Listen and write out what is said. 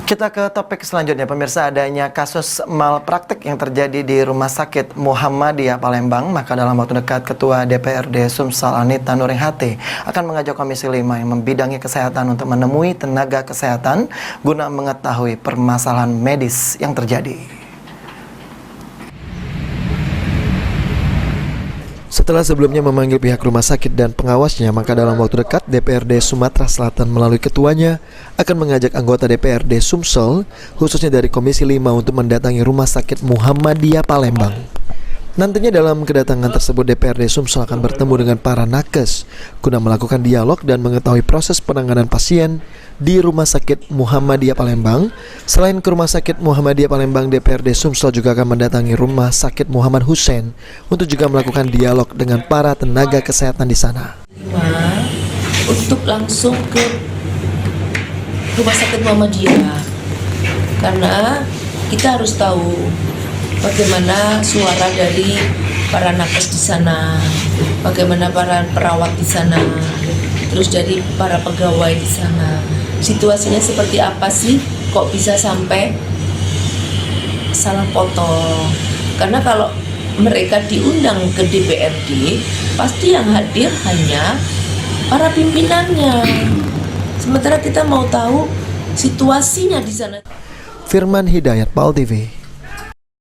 Kita ke topik selanjutnya, pemirsa. Adanya kasus malpraktik yang terjadi di Rumah Sakit Muhammadiyah Palembang, maka dalam waktu dekat Ketua DPRD Sumsel Anita Nuringhati akan mengajak Komisi 5 yang membidangi kesehatan untuk menemui tenaga kesehatan guna mengetahui permasalahan medis yang terjadi. Setelah sebelumnya memanggil pihak rumah sakit dan pengawasnya, maka dalam waktu dekat DPRD Sumatera Selatan melalui ketuanya akan mengajak anggota DPRD Sumsel, khususnya dari Komisi 5 untuk mendatangi Rumah Sakit Muhammadiyah Palembang. Nantinya dalam kedatangan tersebut DPRD Sumsel akan bertemu dengan para nakes guna melakukan dialog dan mengetahui proses penanganan pasien di Rumah Sakit Muhammadiyah Palembang. Selain ke Rumah Sakit Muhammadiyah Palembang, DPRD Sumsel juga akan mendatangi Rumah Sakit Muhammad Hussein untuk juga melakukan dialog dengan para tenaga kesehatan di sana. Untuk langsung ke Rumah Sakit Muhammadiyah, karena kita harus tahu bagaimana suara dari para nakes di sana, bagaimana para perawat di sana, terus dari para pegawai di sana. Situasinya seperti apa sih? Kok bisa sampai salah potong? Karena kalau mereka diundang ke DPRD, pasti yang hadir hanya para pimpinannya. Sementara kita mau tahu situasinya di sana. Firman Hidayat, PAL TV.